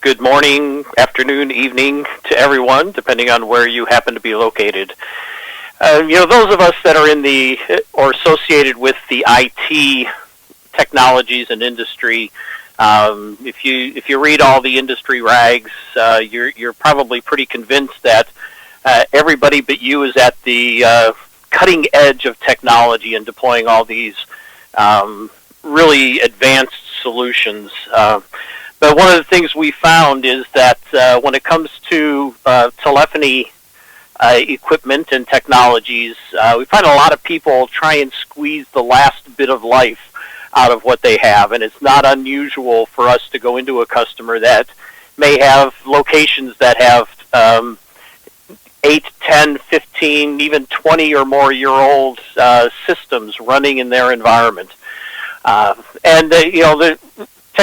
good morning, afternoon, evening to everyone, depending on where you happen to be located. Those of us that are in the or associated with the IT technologies and industry, if you read all the industry rags, you're probably pretty convinced that everybody but you is at the cutting edge of technology and deploying all these really advanced solutions. But one of the things we found is that when it comes to telephony equipment and technologies, we find a lot of people try and squeeze the last bit of life out of what they have. And it's not unusual for us to go into a customer that may have locations that have 8, 10, 15, even 20 or more year old systems running in their environment. The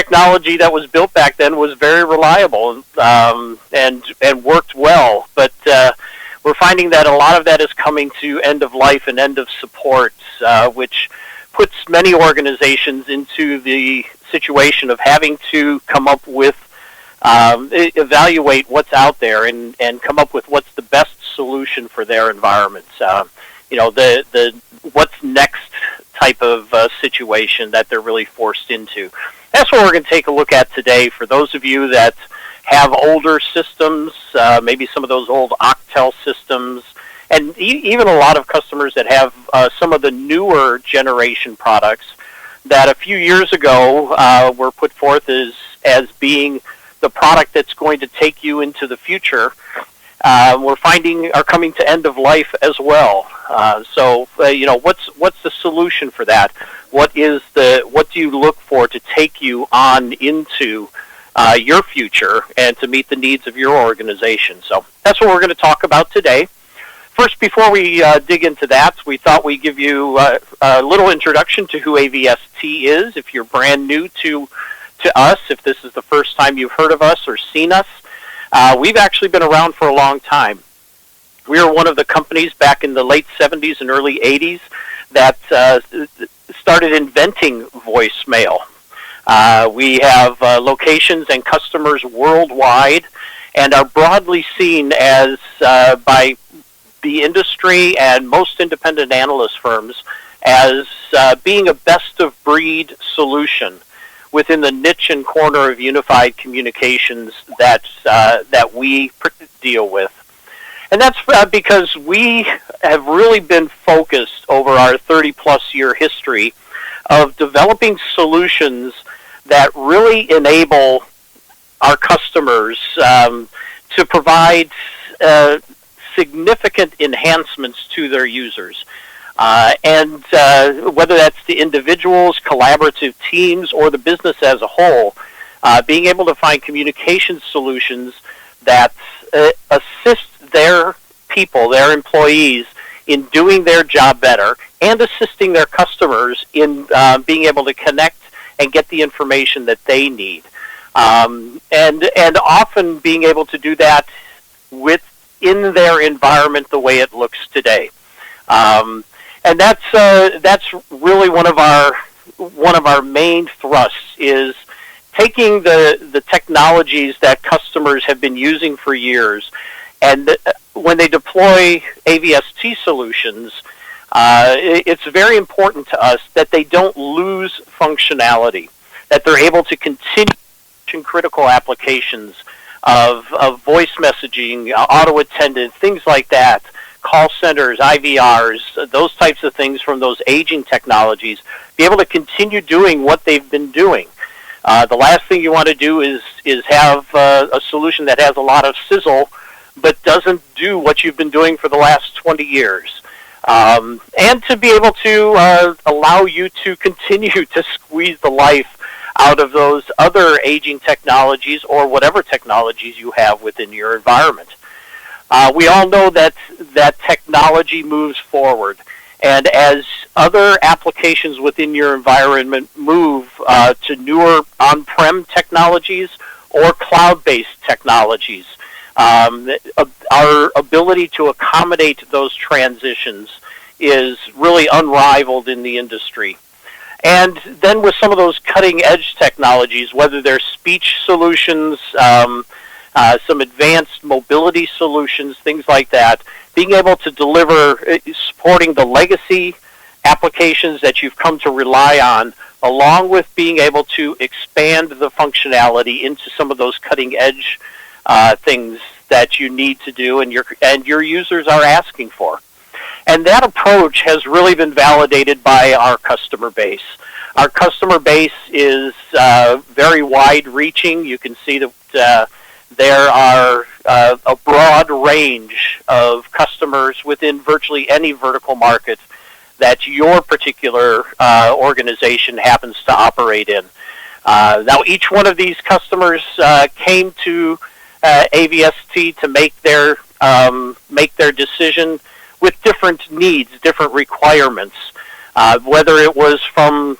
technology that was built back then was very reliable and worked well, but we're finding that a lot of that is coming to end of life and end of support, which puts many organizations into the situation of having to come up with, evaluate what's out there and come up with what's the best solution for their environments. The what's next type of situation that they're really forced into. That's what we're going to take a look at today. For those of you that have older systems, maybe some of those old Octel systems, and even a lot of customers that have some of the newer generation products that a few years ago were put forth as being the product that's going to take you into the future, we're finding are coming to end of life as well. What's the solution for that? What do you look for to take you on into your future and to meet the needs of your organization? So that's what we're going to talk about today. First, before we dig into that, we thought we'd give you a little introduction to who AVST is. If you're brand new to us, if this is the first time you've heard of us or seen us, we've actually been around for a long time. We were one of the companies back in the late 70s and early 80s that started inventing voicemail. We have locations and customers worldwide and are broadly seen as, by the industry and most independent analyst firms, as being a best-of-breed solution within the niche and corner of unified communications that we deal with. And that's because we have really been focused over our 30-plus year history of developing solutions that really enable our customers to provide significant enhancements to their users. And whether that's the individuals, collaborative teams, or the business as a whole, being able to find communication solutions that assist their people, their employees, in doing their job better and assisting their customers in being able to connect and get the information that they need. And often being able to do that within their environment the way it looks today. And that's really one of our main thrusts, is taking the technologies that customers have been using for years, and when they deploy AVST solutions, it's very important to us that they don't lose functionality, that they're able to continue critical applications of voice messaging, auto attendant, things like that, call centers, IVRs, those types of things from those aging technologies, be able to continue doing what they've been doing. The last thing you want to do is have a solution that has a lot of sizzle but doesn't do what you've been doing for the last 20 years. And to be able to allow you to continue to squeeze the life out of those other aging technologies or whatever technologies you have within your environment. We all know that technology moves forward, and as other applications within your environment move to newer on-prem technologies or cloud-based technologies, our ability to accommodate those transitions is really unrivaled in the industry. And then with some of those cutting-edge technologies, whether they're speech solutions, some advanced mobility solutions, things like that, being able to deliver, supporting the legacy applications that you've come to rely on, along with being able to expand the functionality into some of those cutting-edge things that you need to do and your users are asking for. And that approach has really been validated by our customer base. Our customer base is very wide-reaching. You can see that there are a broad range of customers within virtually any vertical market that your particular organization happens to operate in. Now, each one of these customers came to AVST to make their decision with different needs, different requirements. Whether it was from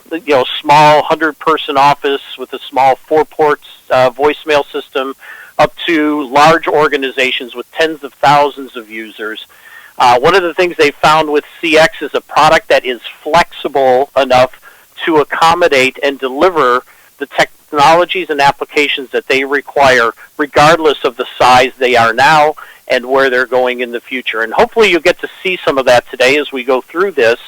small 100-person office with a small 4-port voicemail system, up to large organizations with tens of thousands of users. One of the things they found with CX is a product that is flexible enough to accommodate and deliver the technologies and applications that they require, regardless of the size they are now and where they're going in the future. And hopefully you'll get to see some of that today as we go through this,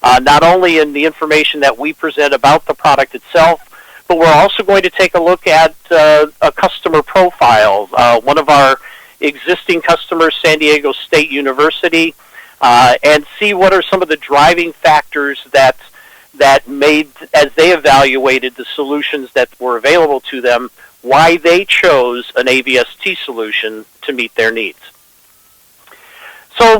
not only in the information that we present about the product itself, but we're also going to take a look at a customer profile. One of our existing customers, San Diego State University, and see what are some of the driving factors that made, as they evaluated the solutions that were available to them, why they chose an AVST solution to meet their needs. So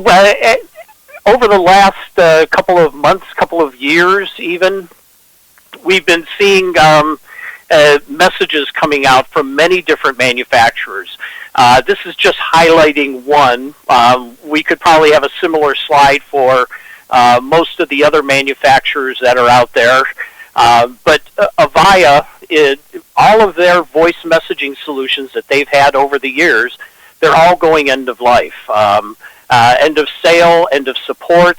over the last couple of months, couple of years even, we've been seeing messages coming out from many different manufacturers. This is just highlighting one. We could probably have a similar slide for most of the other manufacturers that are out there. But Avaya, all of their voice messaging solutions that they've had over the years, they're all going end of life. End of sale, end of support.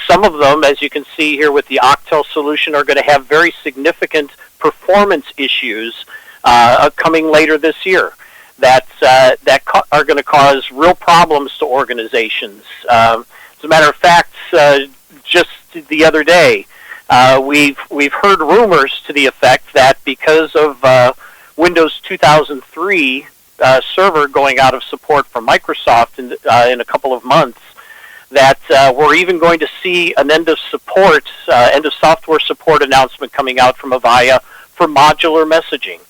Some of them, as you can see here with the Octel solution, are going to have very significant performance issues coming later this year that are going to cause real problems to organizations. As a matter of fact, just the other day, we've heard rumors to the effect that because of Windows 2003 server going out of support from Microsoft in a couple of months, that we're even going to see an end of software support announcement coming out from Avaya for Modular Messaging,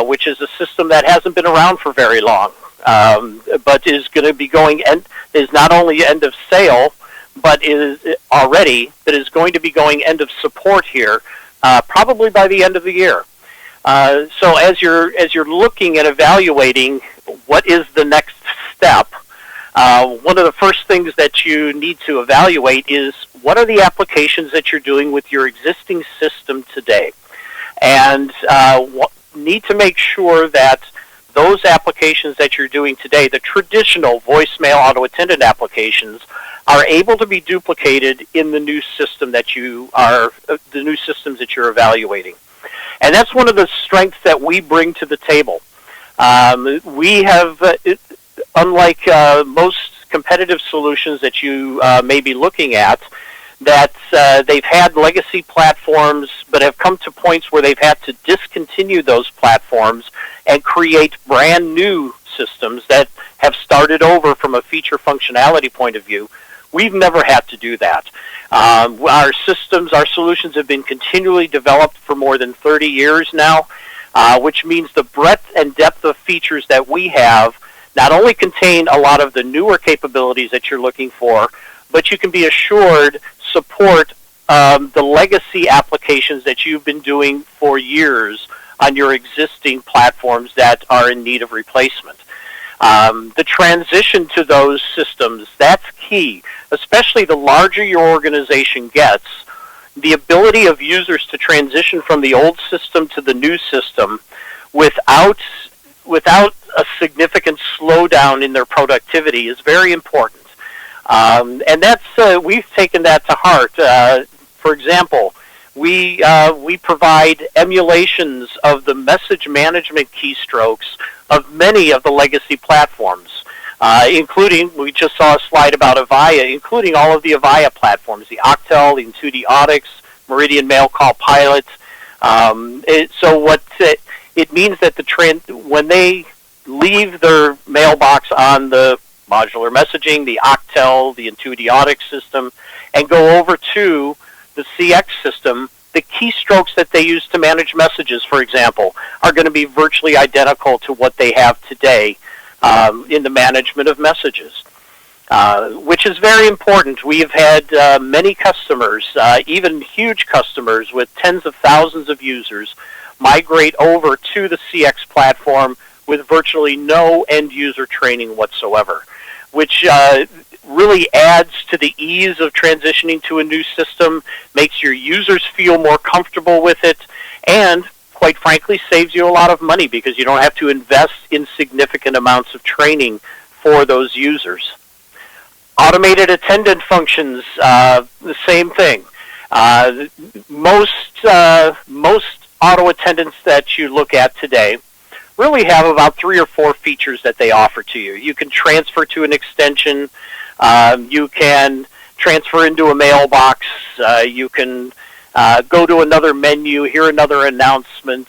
which is a system that hasn't been around for very long, but is going to be is not only end of sale, but is going to be going end of support here, probably by the end of the year. So as you're looking at evaluating what is the next step, one of the first things that you need to evaluate is what are the applications that you're doing with your existing system today, and need to make sure that those applications that you're doing today, the traditional voicemail auto attendant applications, are able to be duplicated in the new system that the new systems that you're evaluating. And that's one of the strengths that we bring to the table. We have, unlike most competitive solutions that you may be looking at, that they've had legacy platforms but have come to points where they've had to discontinue those platforms and create brand new systems that have started over from a feature functionality point of view. We've never had to do that. Our solutions have been continually developed for more than 30 years now, which means the breadth and depth of features that we have not only contain a lot of the newer capabilities that you're looking for, but you can be assured support the legacy applications that you've been doing for years on your existing platforms that are in need of replacement. The transition to those systems, that's key, especially the larger your organization gets. The ability of users to transition from the old system to the new system without a significant slowdown in their productivity is very important. And that's we've taken that to heart. For example, we provide emulations of the message management keystrokes of many of the legacy platforms, including, we just saw a slide about Avaya, including all of the Avaya platforms, the Octel, the Intuity Audix, Meridian Mail, CallPilot. So what it means that when they leave their mailbox on the Modular Messaging, the Octel, the Intuity Audix system, and go over to the CX system, the keystrokes that they use to manage messages, for example, are going to be virtually identical to what they have today in the management of messages, which is very important. We have had many customers, even huge customers with tens of thousands of users, migrate over to the CX platform with virtually no end-user training whatsoever, which really adds to the ease of transitioning to a new system, makes your users feel more comfortable with it, and quite frankly saves you a lot of money because you don't have to invest in significant amounts of training for those users. Automated attendant functions, the same thing. Most auto attendants that you look at today really have about 3 or 4 features that they offer to you. You can transfer to an extension. You can transfer into a mailbox. You can go to another menu, hear another announcement,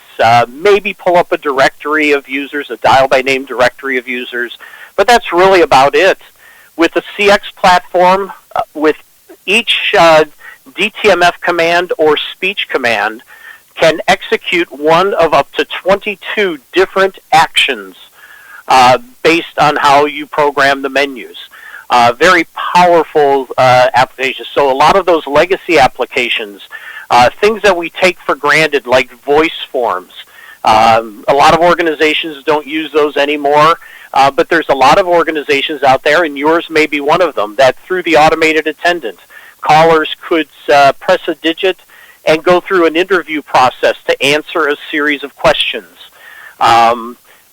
maybe pull up a directory of users, a dial-by-name directory of users. But that's really about it. With the CX platform, with each DTMF command or speech command, can execute one of up to 22 different actions based on how you program the menus. Very powerful applications. So a lot of those legacy applications, things that we take for granted like voice forms, a lot of organizations don't use those anymore, but there's a lot of organizations out there, and yours may be one of them, that through the automated attendant, callers could press a digit and go through an interview process to answer a series of questions.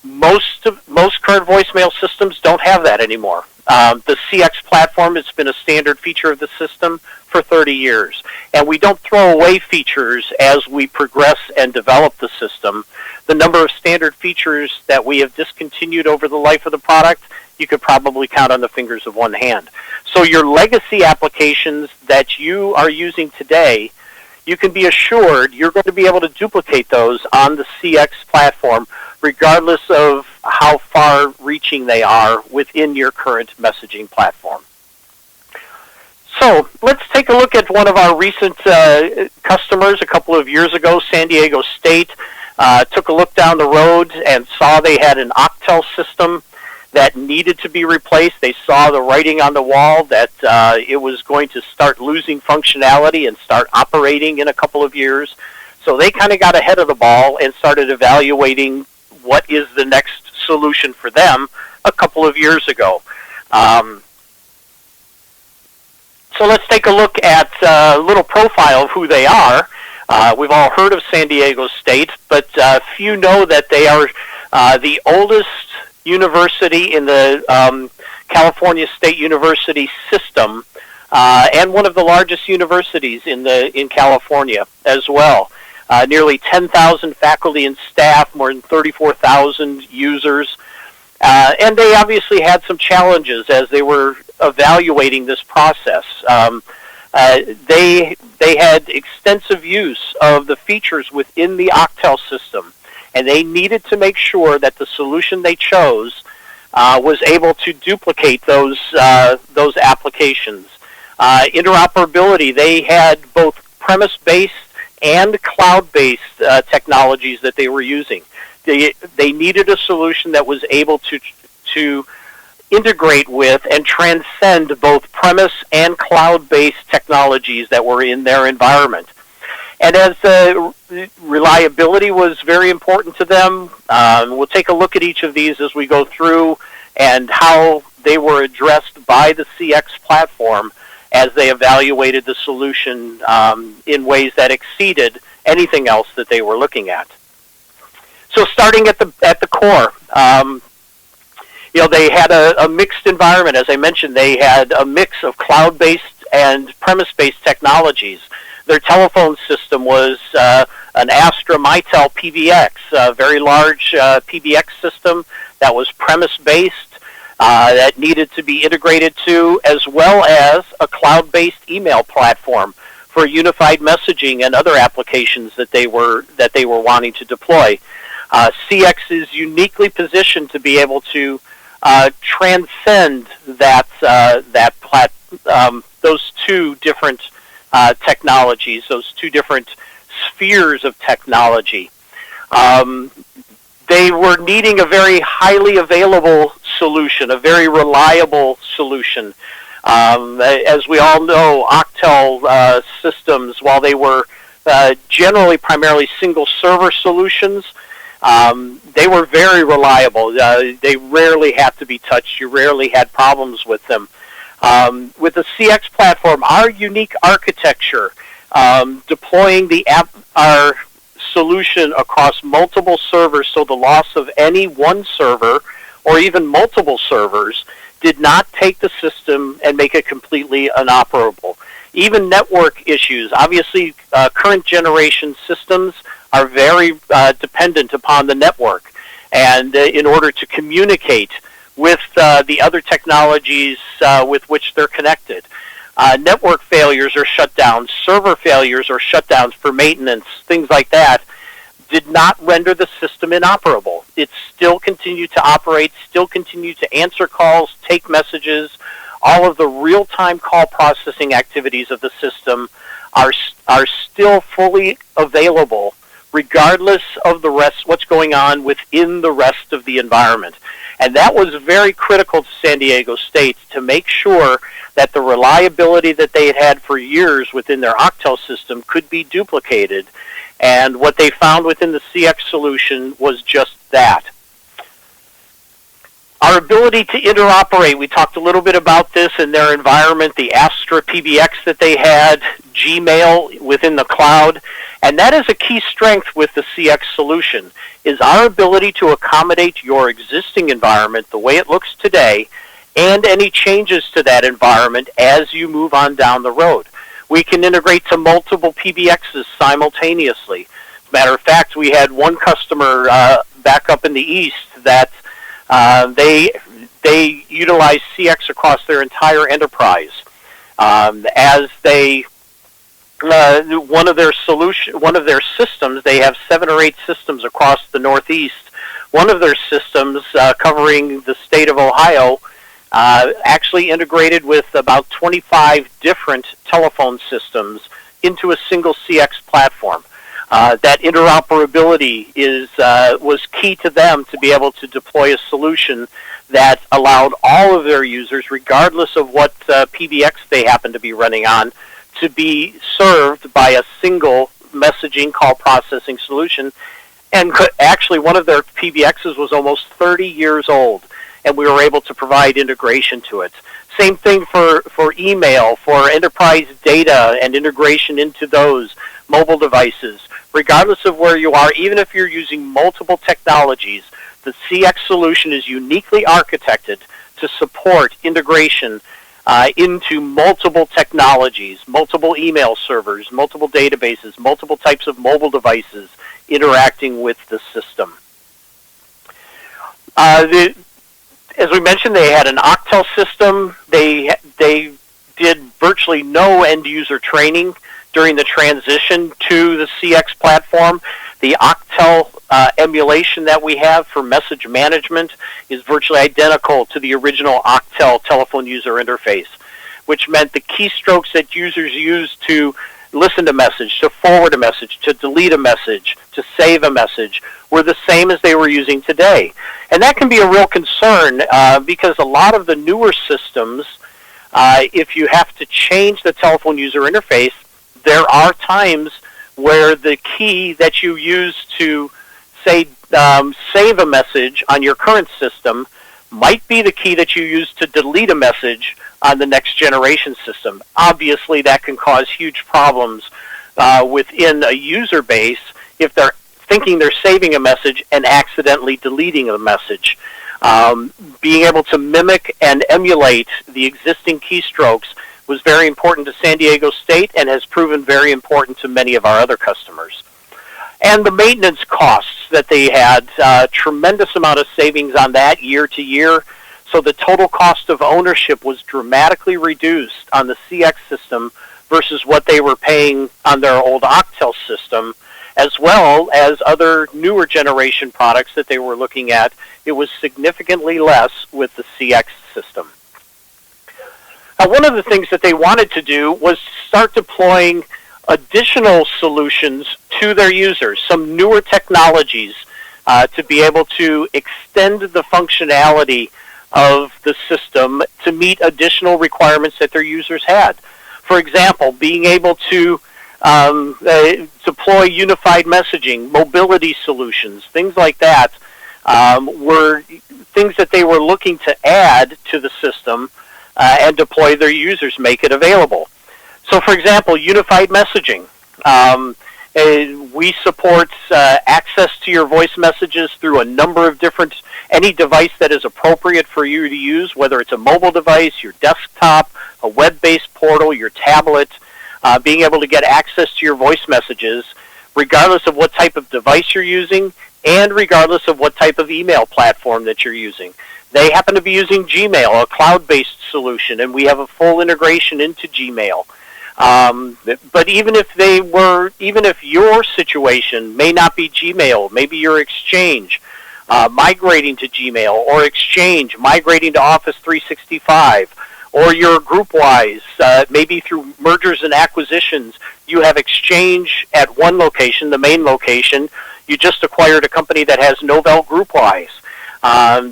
Most current voicemail systems don't have that anymore. The CX platform has been a standard feature of the system for 30 years. And we don't throw away features as we progress and develop the system. The number of standard features that we have discontinued over the life of the product, you could probably count on the fingers of one hand. So your legacy applications that you are using today, you can be assured you're going to be able to duplicate those on the CX platform regardless of how far-reaching they are within your current messaging platform. So let's take a look at one of our recent customers a couple of years ago, San Diego State. Took a look down the road and saw they had an Octel system that needed to be replaced. They saw the writing on the wall that it was going to start losing functionality and start operating in a couple of years. So they kind of got ahead of the ball and started evaluating what is the next solution for them a couple of years ago. So let's take a look at a little profile of who they are. We've all heard of San Diego State, but few know that they are the oldest university in the California State University system, and one of the largest universities in California as well. Nearly 10,000 faculty and staff, more than 34,000 users. And they obviously had some challenges as they were evaluating this process. They had extensive use of the features within the Octel system, and they needed to make sure that the solution they chose was able to duplicate those applications. Interoperability, they had both premise-based and cloud-based technologies that they were using. They needed a solution that was able to integrate with and transcend both premise and cloud-based technologies that were in their environment. And as reliability was very important to them, we'll take a look at each of these as we go through and how they were addressed by the CX platform as they evaluated the solution in ways that exceeded anything else that they were looking at. So starting at the core, they had a mixed environment. As I mentioned, they had a mix of cloud-based and premise-based technologies. their telephone system was an Astra Mitel PBX, a very large PBX system that was premise-based, that needed to be integrated to, as well as a cloud-based email platform for unified messaging and other applications that they were wanting to deploy. CX is uniquely positioned to be able to transcend those two different technologies, those two different spheres of technology. They were needing a very highly available solution, a very reliable solution. As we all know, Octel systems, while they were generally primarily single server solutions, they were very reliable. They rarely had to be touched. You rarely had problems with them. With the CX platform, our unique architecture, deploying our solution across multiple servers, so the loss of any one server or even multiple servers did not take the system and make it completely inoperable. Even network issues, obviously current generation systems are very dependent upon the network, and in order to communicate with the other technologies with which they're connected. Network failures or shutdowns, server failures or shutdowns for maintenance, things like that, did not render the system inoperable. It still continued to operate, still continued to answer calls, take messages. All of the real-time call processing activities of the system are still fully available, regardless of the rest, what's going on within the rest of the environment. And that was very critical to San Diego State to make sure that the reliability that they had had for years within their Octel system could be duplicated. And what they found within the CX solution was just that. Our ability to interoperate, we talked a little bit about this in their environment, the Astra PBX that they had, Gmail within the cloud, and that is a key strength with the CX solution, is our ability to accommodate your existing environment the way it looks today and any changes to that environment as you move on down the road. We can integrate to multiple PBXs simultaneously. As a matter of fact, we had one customer back up in the east that they utilize CX across their entire enterprise. As they one of their systems, they have 7 or 8 systems across the Northeast. One of their systems covering the state of Ohio actually integrated with about 25 different telephone systems into a single CX platform. That interoperability was key to them to be able to deploy a solution that allowed all of their users, regardless of what PBX they happen to be running on, to be served by a single messaging call processing solution. And actually, one of their PBXs was almost 30 years old, and we were able to provide integration to it. Same thing for email, for enterprise data and integration into those mobile devices. Regardless of where you are, even if you're using multiple technologies, the CX solution is uniquely architected to support integration into multiple technologies, multiple email servers, multiple databases, multiple types of mobile devices interacting with the system. As we mentioned, they had an Octel system. They did virtually no end-user training during the transition to the CX platform. The Octel emulation that we have for message management is virtually identical to the original Octel telephone user interface, which meant the keystrokes that users used to listen to a message, to forward a message, to delete a message, to save a message, were the same as they were using today. And that can be a real concern because a lot of the newer systems, if you have to change the telephone user interface, there are times where the key that you use to, say, save a message on your current system might be the key that you use to delete a message on the next generation system. Obviously, that can cause huge problems within a user base if they're thinking they're saving a message and accidentally deleting a message. Being able to mimic and emulate the existing keystrokes was very important to San Diego State and has proven very important to many of our other customers. And the maintenance costs that they had, tremendous amount of savings on that year to year. So the total cost of ownership was dramatically reduced on the CX system versus what they were paying on their old Octel system, as well as other newer generation products that they were looking at. It was significantly less with the CX system. Now, one of the things that they wanted to do was start deploying additional solutions to their users, some newer technologies to be able to extend the functionality of the system to meet additional requirements that their users had. For example, being able to deploy unified messaging, mobility solutions, things like that were things that they were looking to add to the system and deploy their users, make it available. So, for example, unified messaging. We support access to your voice messages through a number of different, any device that is appropriate for you to use, whether it's a mobile device, your desktop, a web-based portal, your tablet, being able to get access to your voice messages, regardless of what type of device you're using and regardless of what type of email platform that you're using. They happen to be using Gmail, a cloud-based solution, and we have a full integration into Gmail. But even if your situation may not be Gmail, maybe your Exchange migrating to Gmail, or Exchange migrating to Office 365, or your GroupWise, maybe through mergers and acquisitions, you have Exchange at one location, the main location. You just acquired a company that has Novell GroupWise.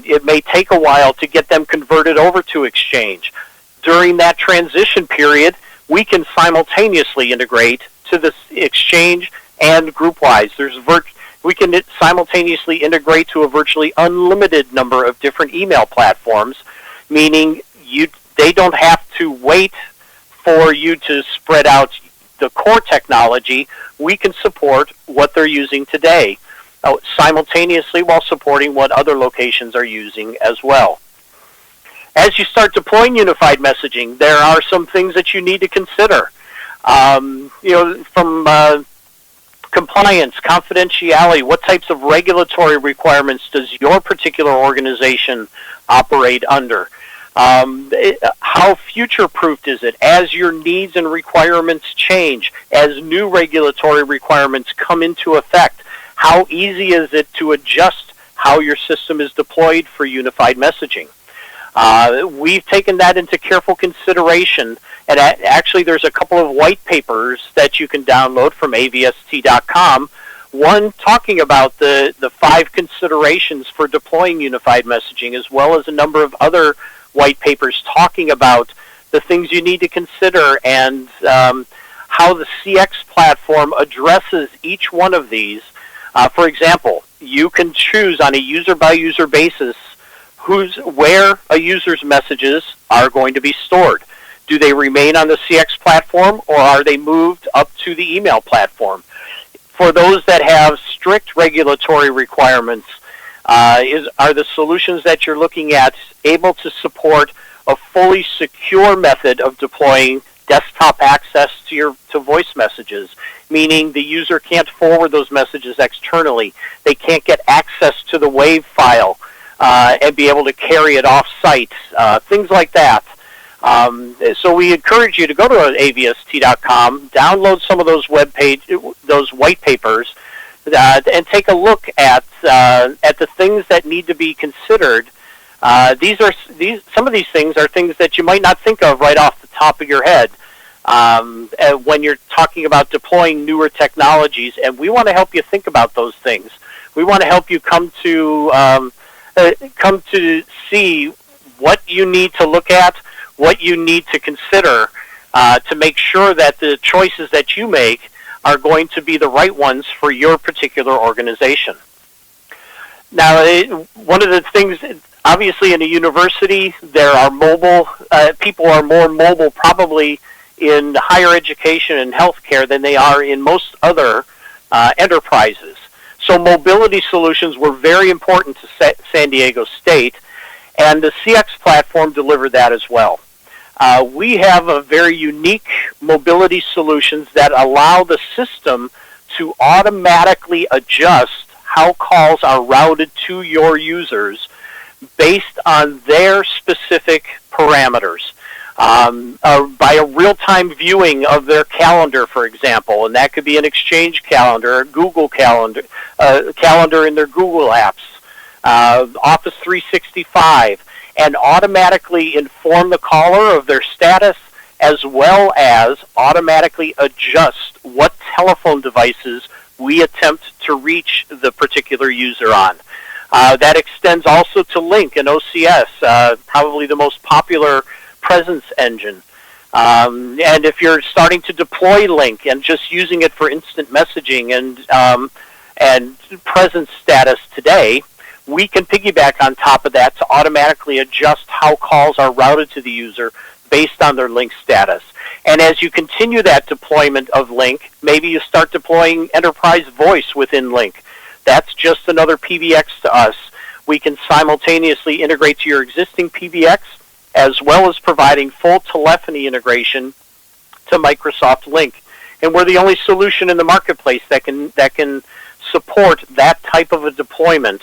It may take a while to get them converted over to Exchange. During that transition period, we can simultaneously integrate to the Exchange and GroupWise. We can simultaneously integrate to a virtually unlimited number of different email platforms, meaning they don't have to wait for you to spread out the core technology. We can support what they're using today, simultaneously while supporting what other locations are using as well. As you start deploying unified messaging, there are some things that you need to consider. From compliance, confidentiality, what types of regulatory requirements does your particular organization operate under? How future-proofed is it as your needs and requirements change, as new regulatory requirements come into effect? How easy is it to adjust how your system is deployed for unified messaging? We've taken that into careful consideration, and actually there's a couple of white papers that you can download from AVST.com, one talking about the 5 considerations for deploying unified messaging, as well as a number of other white papers talking about the things you need to consider and how the CX platform addresses each one of these. For example, you can choose on a user-by-user basis where a user's messages are going to be stored. Do they remain on the CX platform, or are they moved up to the email platform? For those that have strict regulatory requirements, are the solutions that you're looking at able to support a fully secure method of deploying desktop access to voice messages, meaning the user can't forward those messages externally. They can't get access to the WAV file and be able to carry it off-site, things like that. So we encourage you to go to avst.com, download some of those those white papers, and take a look at the things that need to be considered. Some of these things are things that you might not think of right off the top of your head when you're talking about deploying newer technologies, and we want to help you think about those things. We want to help you come to see what you need to look at, what you need to consider to make sure that the choices that you make are going to be the right ones for your particular organization. Now, one of the things, obviously in a university, there are people are more mobile probably in higher education and healthcare than they are in most other enterprises. So mobility solutions were very important to San Diego State, and the CX platform delivered that as well. We have a very unique mobility solutions that allow the system to automatically adjust how calls are routed to your users based on their specific parameters. By a real-time viewing of their calendar, for example, and that could be an Exchange calendar, a Google calendar, calendar in their Google apps, Office 365, and automatically inform the caller of their status, as well as automatically adjust what telephone devices we attempt to reach the particular user on. That extends also to Link and OCS, probably the most popular presence engine. And if you're starting to deploy Link and just using it for instant messaging and presence status today, we can piggyback on top of that to automatically adjust how calls are routed to the user based on their Link status. And as you continue that deployment of Link, maybe you start deploying enterprise voice within Link. That's just another PBX to us. We can simultaneously integrate to your existing PBX, as well as providing full telephony integration to Microsoft Link. And we're the only solution in the marketplace that can support that type of a deployment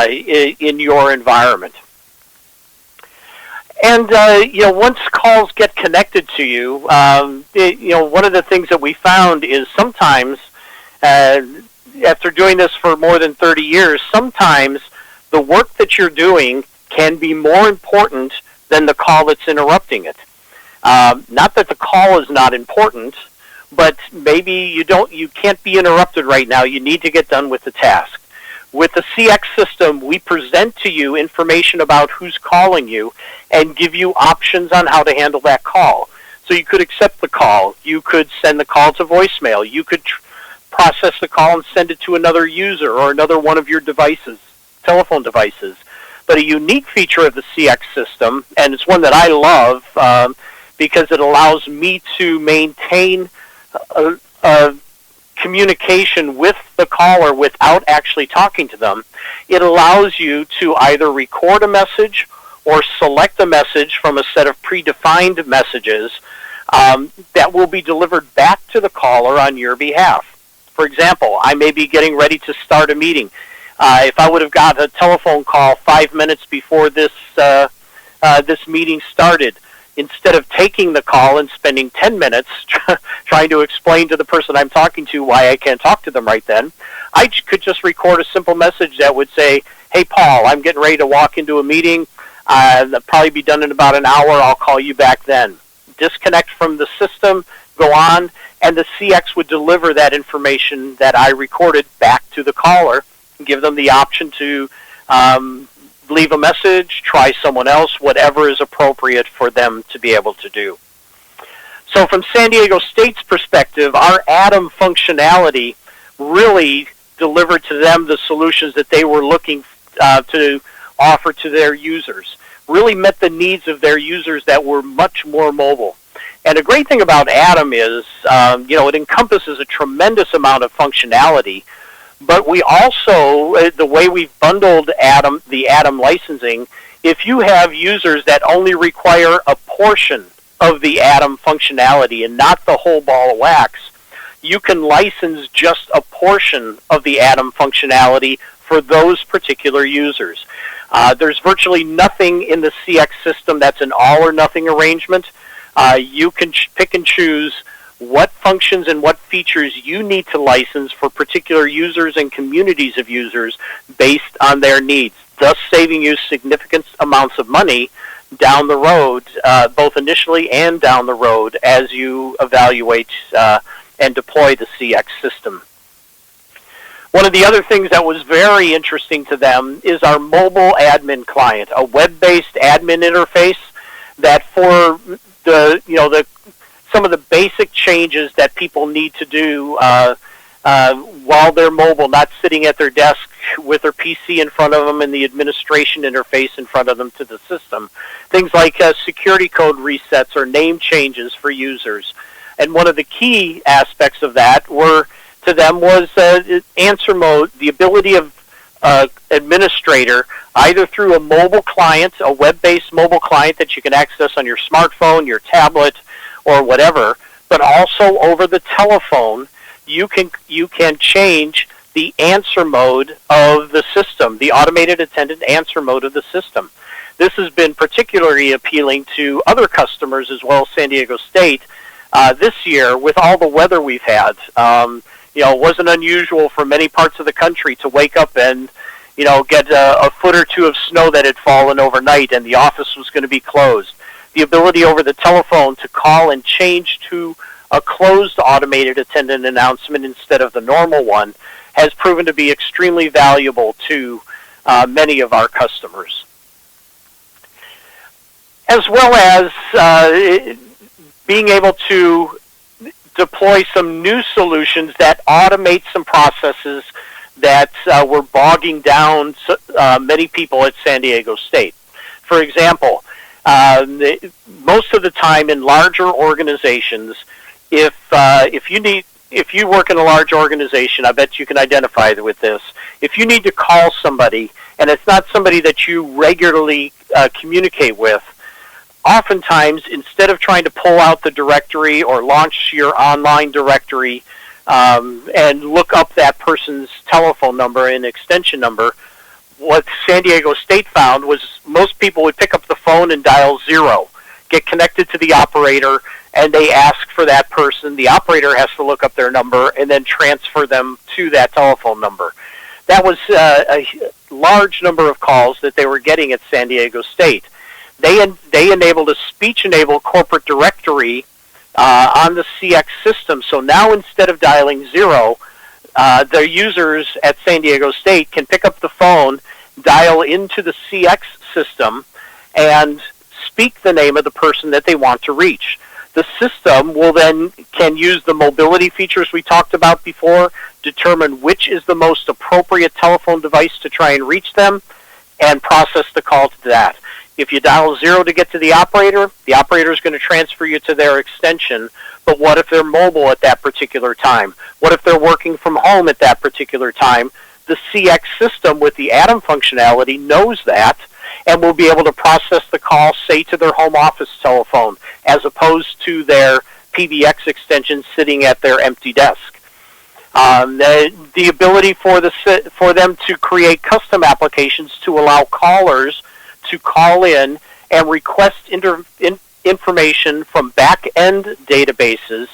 in your environment. And once calls get connected to you, one of the things that we found is sometimes, after doing this for more than 30 years, sometimes the work that you're doing can be more important than the call that's interrupting it. Not that the call is not important, but maybe you can't be interrupted right now. You need to get done with the task. With the CX system, we present to you information about who's calling you and give you options on how to handle that call. So you could accept the call. You could send the call to voicemail. You could process the call and send it to another user or another one of your devices, telephone devices. But a unique feature of the CX system, and it's one that I love because it allows me to maintain a communication with the caller without actually talking to them. It allows you to either record a message or select a message from a set of predefined messages that will be delivered back to the caller on your behalf. For example, I may be getting ready to start a meeting. If I would have got a telephone call 5 minutes before this meeting started, instead of taking the call and spending 10 minutes trying to explain to the person I'm talking to why I can't talk to them right then, I could just record a simple message that would say, "Hey, Paul, I'm getting ready to walk into a meeting. That'll probably be done in about an hour. I'll call you back then." Disconnect from the system, go on, and the CX would deliver that information that I recorded back to the caller and give them the option to leave a message, try someone else, whatever is appropriate for them to be able to do. So from San Diego State's perspective, our Atom functionality really delivered to them the solutions that they were looking to offer to their users, really met the needs of their users that were much more mobile. And a great thing about Atom is, it encompasses a tremendous amount of functionality. But we also, the way we've bundled Atom, the Atom licensing, if you have users that only require a portion of the Atom functionality and not the whole ball of wax, you can license just a portion of the Atom functionality for those particular users. There's virtually nothing in the CX system that's an all-or-nothing arrangement. You can pick and choose what functions and what features you need to license for particular users and communities of users based on their needs, thus saving you significant amounts of money down the road, both initially and down the road as you evaluate and deploy the CX system. One of the other things that was very interesting to them is our mobile admin client, a web-based admin interface that for some of the basic changes that people need to do while they're mobile, not sitting at their desk with their PC in front of them and the administration interface in front of them to the system. Things like security code resets or name changes for users. And one of the key aspects of that was answer mode, the ability of administrator, either through a mobile client, a web-based mobile client that you can access on your smartphone, your tablet, or whatever, but also over the telephone, you can change the answer mode of the system, the automated attendant answer mode of the system. This has been particularly appealing to other customers as well as San Diego State this year with all the weather we've had. It wasn't unusual for many parts of the country to wake up and, get a foot or two of snow that had fallen overnight and the office was going to be closed. The ability over the telephone to call and change to a closed automated attendant announcement instead of the normal one has proven to be extremely valuable to many of our customers. As well as being able to deploy some new solutions that automate some processes that were bogging down many people at San Diego State. For example, most of the time in larger organizations, if you work in a large organization, I bet you can identify with this. If you need to call somebody and it's not somebody that you regularly communicate with, oftentimes, instead of trying to pull out the directory or launch your online directory and look up that person's telephone number and extension number, what San Diego State found was most people would pick up the phone and dial 0, get connected to the operator, and they ask for that person. The operator has to look up their number and then transfer them to that telephone number. That was a large number of calls that they were getting at San Diego State. They enabled a speech-enabled corporate directory on the CX system. So now instead of dialing 0, the users at San Diego State can pick up the phone, dial into the CX system, and speak the name of the person that they want to reach. The system will then can use the mobility features we talked about before, determine which is the most appropriate telephone device to try and reach them, and process the call to that. If you dial 0 to get to the operator is going to transfer you to their extension. But what if they're mobile at that particular time? What if they're working from home at that particular time? The CX system with the Atom functionality knows that and will be able to process the call, say, to their home office telephone, as opposed to their PBX extension sitting at their empty desk. The ability for them to create custom applications to allow callers to call in and request information from back-end databases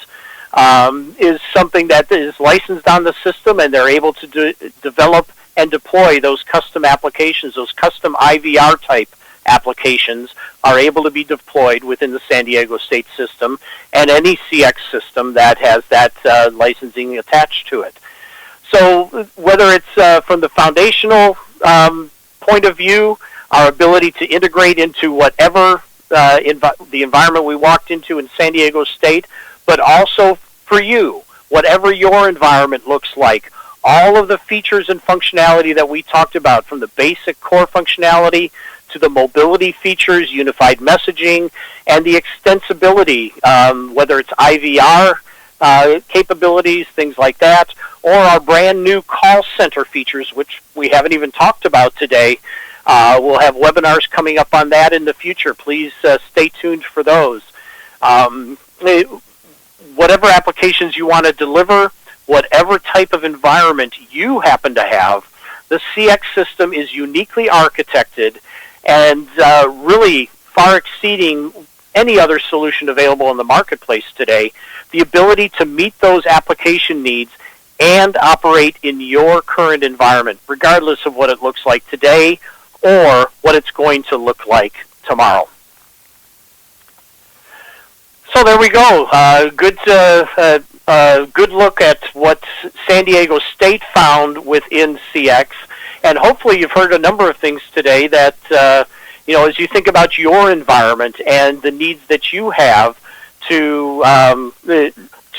is something that is licensed on the system, and they're able to develop and deploy those custom applications. Those custom IVR-type applications are able to be deployed within the San Diego State system and any CX system that has that licensing attached to it. So whether it's from the foundational point of view, our ability to integrate into whatever the environment we walked into in San Diego State, but also for you, whatever your environment looks like, all of the features and functionality that we talked about, from the basic core functionality to the mobility features, unified messaging, and the extensibility, whether it's IVR capabilities, things like that, or our brand new call center features, which we haven't even talked about today. We'll have webinars coming up on that in the future. Please stay tuned for those. Whatever applications you want to deliver, whatever type of environment you happen to have, the CX system is uniquely architected and really far exceeding any other solution available in the marketplace today. The ability to meet those application needs and operate in your current environment, regardless of what it looks like today or what it's going to look like tomorrow. So there we go. Good look at what San Diego State found within CX, and hopefully you've heard a number of things today that as you think about your environment and the needs that you have to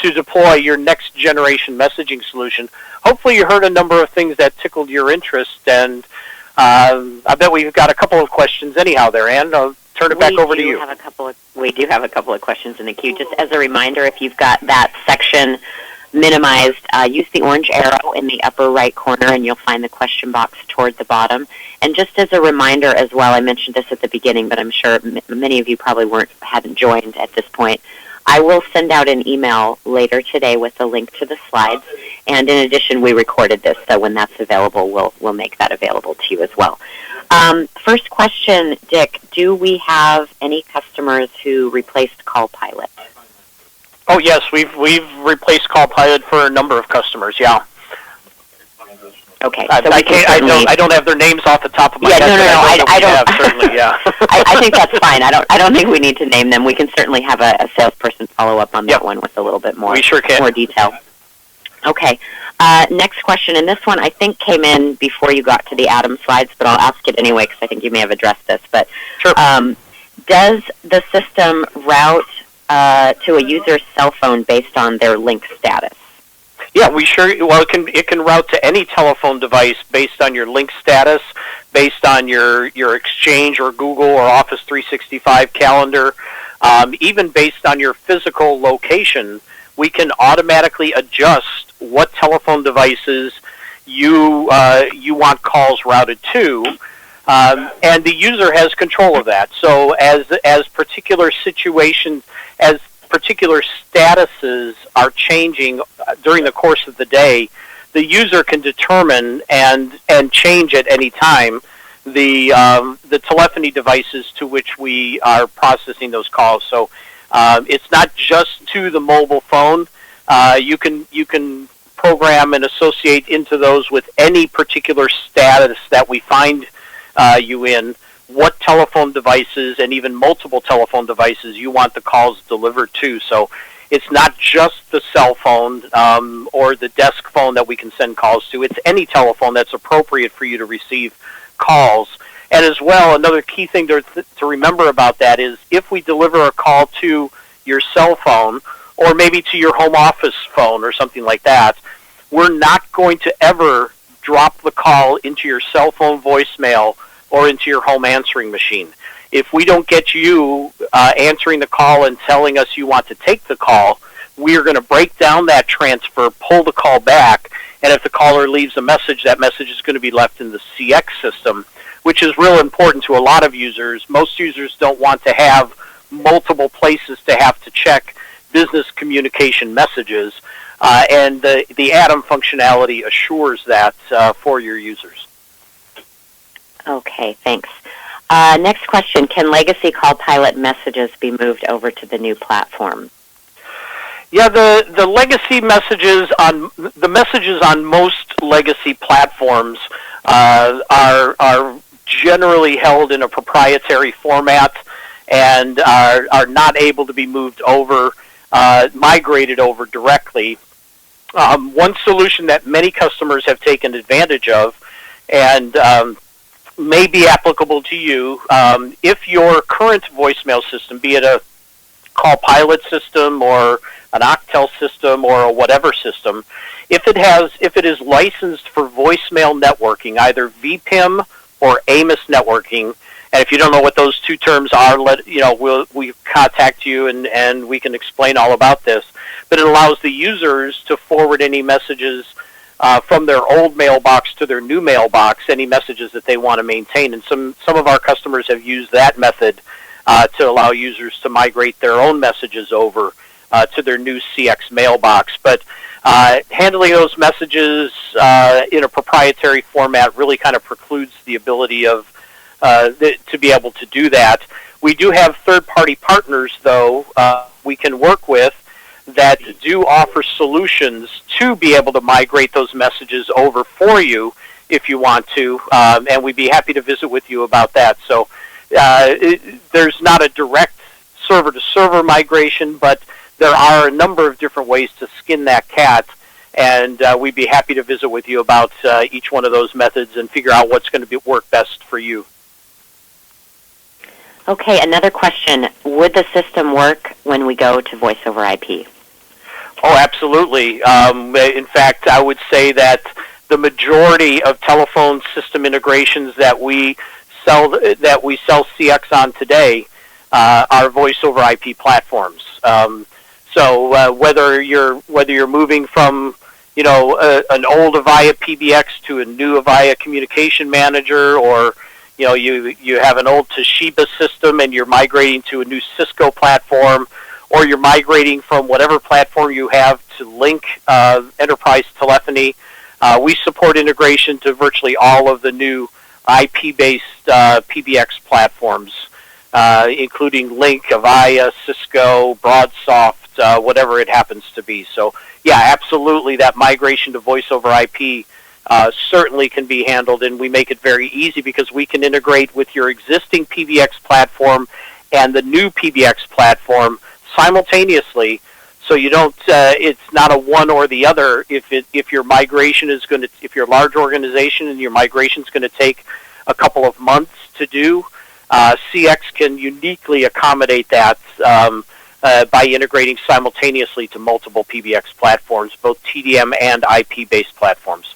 deploy your next generation messaging solution. Hopefully you heard a number of things that tickled your interest, and I bet we've got a couple of questions anyhow there, Ann. I'll turn it back over to you. We do have a couple of questions in the queue. Just as a reminder, if you've got that section minimized, use the orange arrow in the upper right corner, and you'll find the question box toward the bottom. And just as a reminder as well, I mentioned this at the beginning, but I'm sure many of you probably hadn't joined at this point. I will send out an email later today with a link to the slides. And in addition, we recorded this, so when that's available, we'll make that available to you as well. First question, Dick, do we have any customers who replaced CallPilot? Oh yes, we've replaced CallPilot for a number of customers. Yeah. Okay. So I don't have their names off the top of my head. No. I don't. Certainly, yeah. I think that's fine. I don't think we need to name them. We can certainly have a salesperson follow up on that one with a little bit more. We sure can. More detail. Okay. Next question, and this one I think came in before you got to the Adam slides, but I'll ask it anyway because I think you may have addressed this. But sure. Does the system route to a user's cell phone based on their link status? Yeah, it can route to any telephone device based on your link status, based on your Exchange or Google or Office 365 calendar, even based on your physical location. We can automatically adjust what telephone devices you want calls routed to, and the user has control of that. So as particular situations, as particular statuses are changing during the course of the day, the user can determine and change at any time the telephony devices to which we are processing those calls. So it's not just to the mobile phone. You can program and associate into those with any particular status that we find you in, what telephone devices and even multiple telephone devices you want the calls delivered to. So it's not just the cell phone or the desk phone that we can send calls to. It's any telephone that's appropriate for you to receive calls. And as well, another key thing to remember about that is if we deliver a call to your cell phone or maybe to your home office phone or something like that, we're not going to ever drop the call into your cell phone voicemail or into your home answering machine. If we don't get you answering the call and telling us you want to take the call, we are going to break down that transfer, pull the call back, and if the caller leaves a message, that message is going to be left in the CX system, which is real important to a lot of users. Most users don't want to have multiple places to have to check business communication messages, and the Atom functionality assures that for your users. Okay, thanks. Next question, can legacy CallPilot messages be moved over to the new platform? Yeah, the legacy messages on most legacy platforms are generally held in a proprietary format and are not able to be moved over, migrated over directly. One solution that many customers have taken advantage of and may be applicable to you, if your current voicemail system, be it a CallPilot system or an Octel system or a whatever system, if it is licensed for voicemail networking, either VPIM or AMOS networking, and if you don't know what those two terms are, we'll contact you and we can explain all about this. But it allows the users to forward any messages from their old mailbox to their new mailbox, any messages that they want to maintain. And some of our customers have used that method to allow users to migrate their own messages over to their new CX mailbox. But handling those messages in a proprietary format really kind of precludes the ability of to be able to do that. We do have third-party partners, though, we can work with that do offer solutions to be able to migrate those messages over for you if you want to, and we'd be happy to visit with you about that. So there's not a direct server-to-server migration, but there are a number of different ways to skin that cat, and we'd be happy to visit with you about each one of those methods and figure out what's going to work best for you. Okay, another question. Would the system work when we go to voice over IP? Oh, absolutely. In fact, I would say that the majority of telephone system integrations that we sell CX on today are voice over IP platforms. So whether you're moving from an old Avaya PBX to a new Avaya Communication Manager, or you have an old Toshiba system and you're migrating to a new Cisco platform, or you're migrating from whatever platform you have to Link enterprise telephony. We support integration to virtually all of the new IP-based PBX platforms, including Link, Avaya, Cisco, BroadSoft, whatever it happens to be. So, yeah, absolutely, that migration to voice over IP certainly can be handled, and we make it very easy because we can integrate with your existing PBX platform and the new PBX platform simultaneously. So you don't. It's not a one or the other. If your migration is going to, if you're a large organization and your migration is going to take a couple of months to do, CX can uniquely accommodate that by integrating simultaneously to multiple PBX platforms, both TDM and IP-based platforms.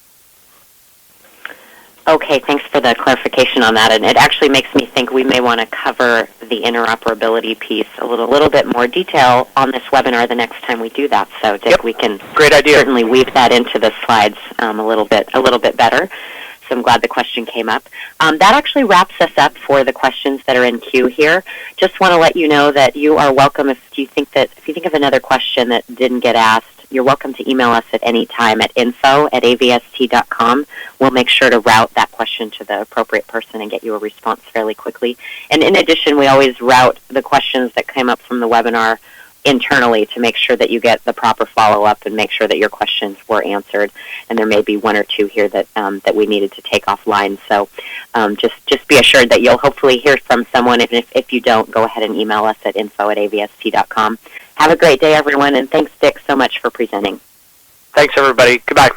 Okay, thanks for the clarification on that. And it actually makes me think we may want to cover the interoperability piece a little bit more detail on this webinar the next time we do that. So, Dick, we can certainly weave that into the slides a little bit better. So I'm glad the question came up. That actually wraps us up for the questions that are in queue here. Just want to let you know that you are welcome if you think of another question that didn't get asked. You're welcome to email us at any time at info@avst.com. We'll make sure to route that question to the appropriate person and get you a response fairly quickly. And in addition, we always route the questions that came up from the webinar internally to make sure that you get the proper follow-up and make sure that your questions were answered. And there may be one or two here that we needed to take offline. So just be assured that you'll hopefully hear from someone. If you don't, go ahead and email us at info@avst.com. Have a great day, everyone, and thanks, Dick, so much for presenting. Thanks, everybody. Goodbye.